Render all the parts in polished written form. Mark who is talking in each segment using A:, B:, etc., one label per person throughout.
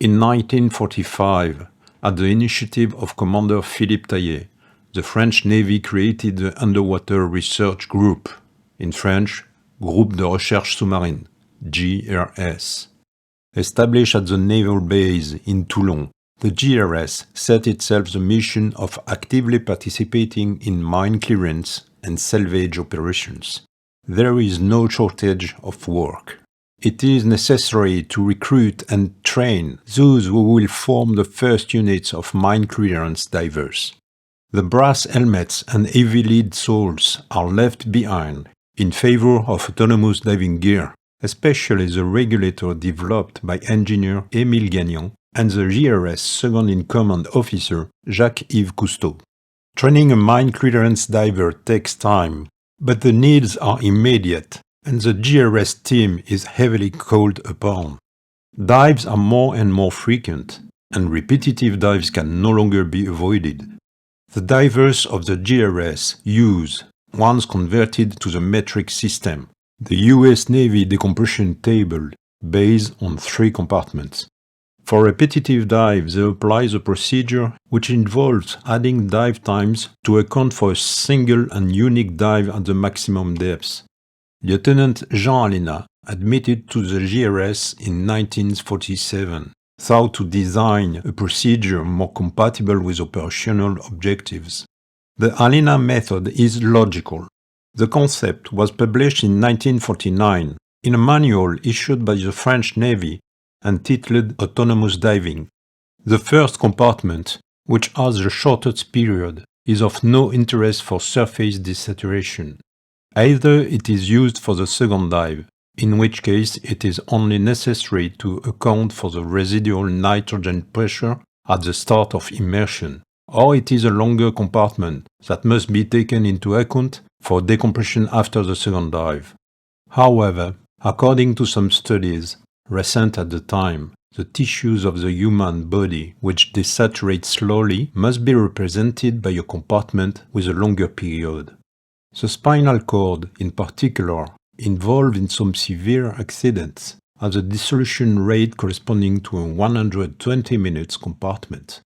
A: In 1945, at the initiative of Commander Philippe Taillet, the French Navy created the Underwater Research Group, in French, Groupe de Recherche Sous-Marine, GERS. Established at the naval base in Toulon, the GERS set itself the mission of actively participating in mine clearance and salvage operations. There is no shortage of work. It is necessary to recruit and train those who will form the first units of mine clearance divers. The brass helmets and heavy lead soles are left behind in favor of autonomous diving gear, especially the regulator developed by engineer Émile Gagnon and the GRS second-in-command officer Jacques-Yves Cousteau. Training a mine clearance diver takes time, but the needs are immediate, and the GRS team is heavily called upon. Dives are more and more frequent, and repetitive dives can no longer be avoided. The divers of the GRS use, once converted to the metric system, the US Navy decompression table based on 3 compartments. For repetitive dives, they apply the procedure which involves adding dive times to account for a single and unique dive at the maximum depths. Lieutenant Jean Alinat admitted to the GRS in 1947, thought to design a procedure more compatible with operational objectives. The Alinat method is logical. The concept was published in 1949 in a manual issued by the French Navy entitled Autonomous Diving. The first compartment, which has the shortest period, is of no interest for surface desaturation. Either it is used for the second dive, in which case it is only necessary to account for the residual nitrogen pressure at the start of immersion, or it is a longer compartment that must be taken into account for decompression after the second dive. However, according to some studies, recent at the time, the tissues of the human body which desaturate slowly must be represented by a compartment with a longer period. The spinal cord, in particular, involved in some severe accidents, has a dissolution rate corresponding to a 120 minutes compartment.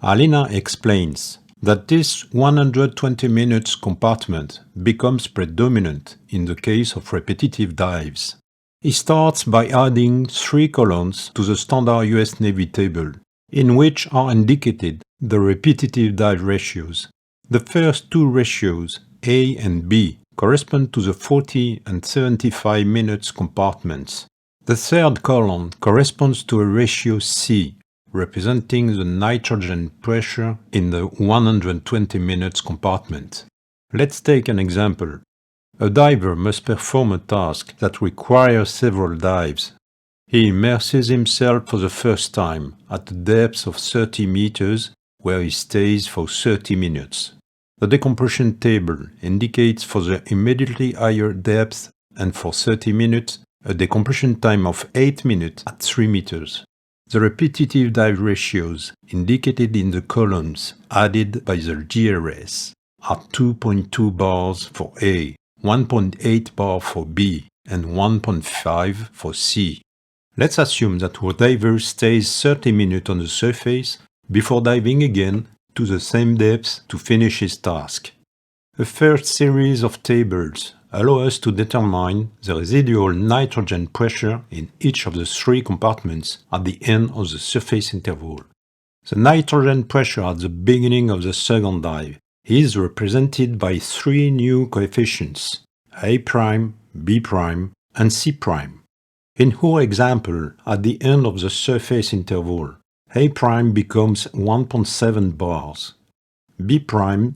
A: Alinat explains that this 120 minutes compartment becomes predominant in the case of repetitive dives. He starts by adding 3 columns to the standard US Navy table, in which are indicated the repetitive dive ratios. The first 2 ratios, A and B, correspond to the 40 and 75 minutes compartments. The third column corresponds to a ratio C, representing the nitrogen pressure in the 120 minutes compartment. Let's take an example. A diver must perform a task that requires several dives. He immerses himself for the first time at a depth of 30 meters, where he stays for 30 minutes. The decompression table indicates for the immediately higher depth and for 30 minutes a decompression time of 8 minutes at 3 meters. The repetitive dive ratios indicated in the columns added by the GRS are 2.2 bars for A, 1.8 bar for B, and 1.5 for C. Let's assume that our diver stays 30 minutes on the surface before diving again to the same depth to finish his task. A first series of tables allow us to determine the residual nitrogen pressure in each of the 3 compartments at the end of the surface interval. The nitrogen pressure at the beginning of the second dive is represented by 3 new coefficients, A', B', and C'. In our example, at the end of the surface interval, A' becomes 1.7 bars, B'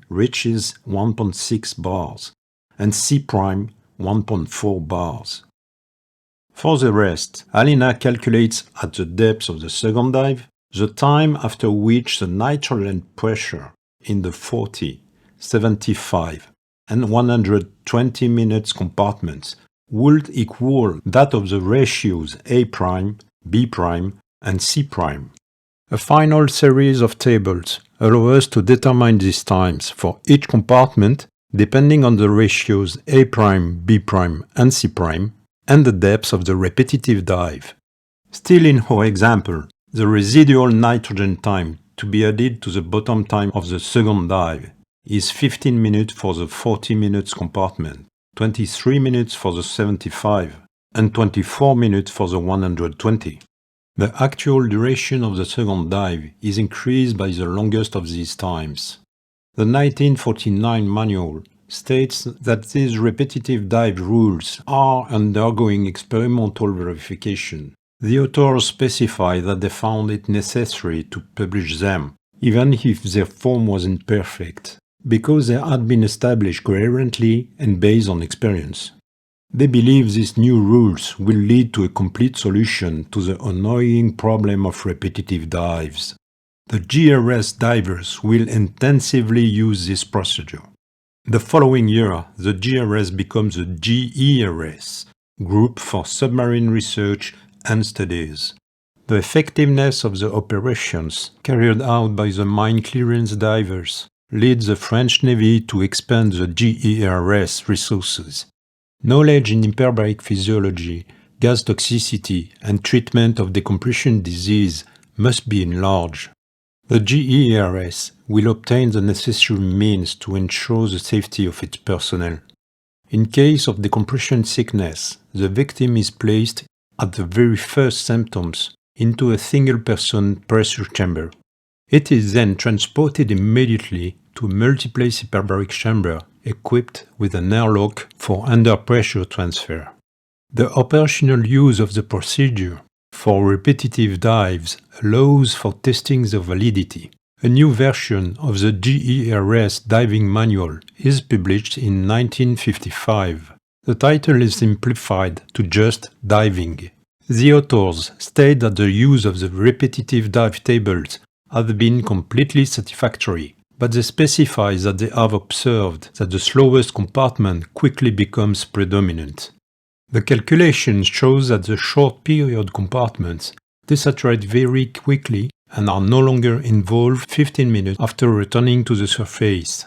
A: reaches 1.6 bars, and C' 1.4 bars. For the rest, Alinat calculates at the depth of the second dive the time after which the nitrogen pressure in the 40, 75, and 120 minutes compartments would equal that of the ratios A', B', and C'. A final series of tables allow us to determine these times for each compartment depending on the ratios A', B', and C', and the depth of the repetitive dive. Still in our example, The residual nitrogen time to be added to the bottom time of the second dive is 15 minutes for the 40 minutes compartment, 23 minutes for the 75, and 24 minutes for the 120. The actual duration of the second dive is increased by the longest of these times. The 1949 manual states that these repetitive dive rules are undergoing experimental verification. The authors specify that they found it necessary to publish them, even if their form was imperfect, because they had been established coherently and based on experience. They believe these new rules will lead to a complete solution to the annoying problem of repetitive dives. The GERS divers will intensively use this procedure. The following year, the GERS becomes the GERS, Group for Submarine Research and Studies. The effectiveness of the operations carried out by the mine clearance divers leads the French Navy to expand the GERS resources. Knowledge in hyperbaric physiology, gas toxicity, and treatment of decompression disease must be enlarged. The GERS will obtain the necessary means to ensure the safety of its personnel. In case of decompression sickness, the victim is placed at the very first symptoms into a single-person pressure chamber. It is then transported immediately to a multiplex hyperbaric chamber equipped with an airlock for under-pressure transfer. The operational use of the procedure for repetitive dives allows for testing the validity. A new version of the GERS diving manual is published in 1955. The title is simplified to just diving. The authors state that the use of the repetitive dive tables has been completely satisfactory, but they specify that they have observed that the slowest compartment quickly becomes predominant. The calculations show that the short period compartments desaturate very quickly and are no longer involved 15 minutes after returning to the surface.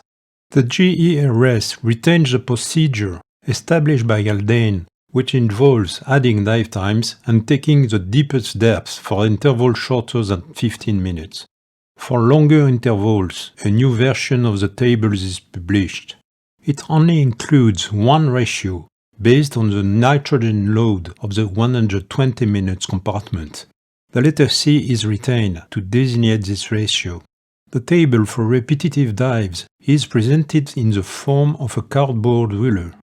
A: The GERS retains the procedure established by Haldane, which involves adding dive times and taking the deepest depths for intervals shorter than 15 minutes. For longer intervals, a new version of the tables is published. It only includes one ratio based on the nitrogen load of the 120 minutes compartment. The letter C is retained to designate this ratio. The table for repetitive dives is presented in the form of a cardboard ruler.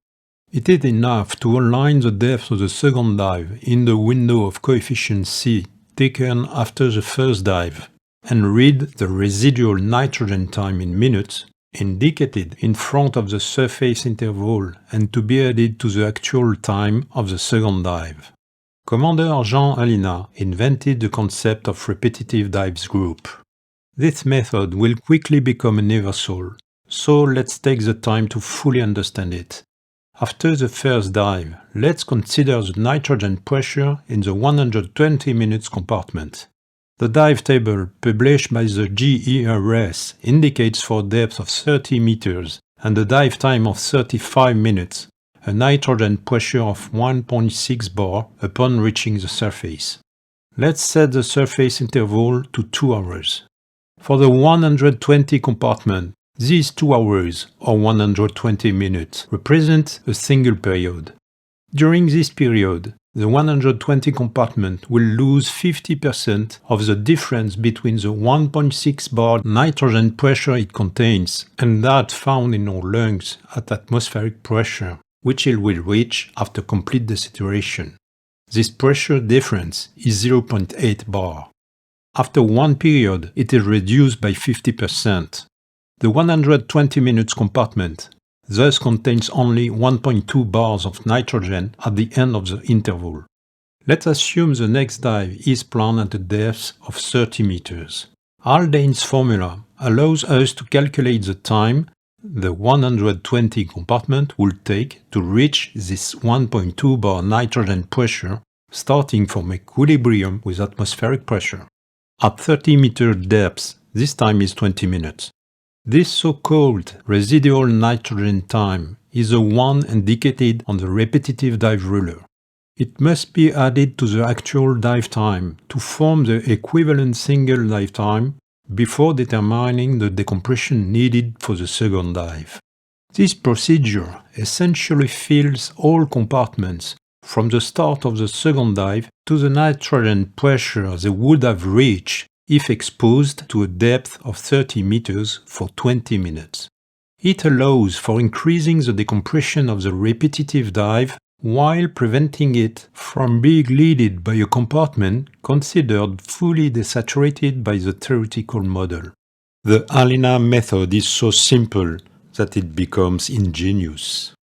A: It is enough to align the depth of the second dive in the window of coefficient C taken after the first dive, and read the residual nitrogen time in minutes indicated in front of the surface interval and to be added to the actual time of the second dive. Commander Jean Alinat invented the concept of repetitive dives group. This method will quickly become universal, so let's take the time to fully understand it. After the first dive, let's consider the nitrogen pressure in the 120 minutes compartment. The dive table published by the GERS indicates for a depth of 30 meters and a dive time of 35 minutes, a nitrogen pressure of 1.6 bar upon reaching the surface. Let's set the surface interval to 2 hours. For the 120 compartment, these 2 hours, or 120 minutes, represent a single period. During this period, the 120 compartment will lose 50% of the difference between the 1.6 bar nitrogen pressure it contains and that found in our lungs at atmospheric pressure, which it will reach after complete desaturation. This pressure difference is 0.8 bar. After one period, it is reduced by 50%. The 120 minutes compartment thus contains only 1.2 bars of nitrogen at the end of the interval. Let's assume the next dive is planned at a depth of 30 meters. Haldane's formula allows us to calculate the time the 120 compartment will take to reach this 1.2 bar nitrogen pressure, starting from equilibrium with atmospheric pressure. At 30 meter depth, this time is 20 minutes. This so-called residual nitrogen time is the one indicated on the repetitive dive ruler. It must be added to the actual dive time to form the equivalent single dive time before determining the decompression needed for the second dive. This procedure essentially fills all compartments from the start of the second dive to the nitrogen pressure they would have reached if exposed to a depth of 30 meters for 20 minutes. It allows for increasing the decompression of the repetitive dive while preventing it from being leaded by a compartment considered fully desaturated by the theoretical model. The Alinat method is so simple that it becomes ingenious.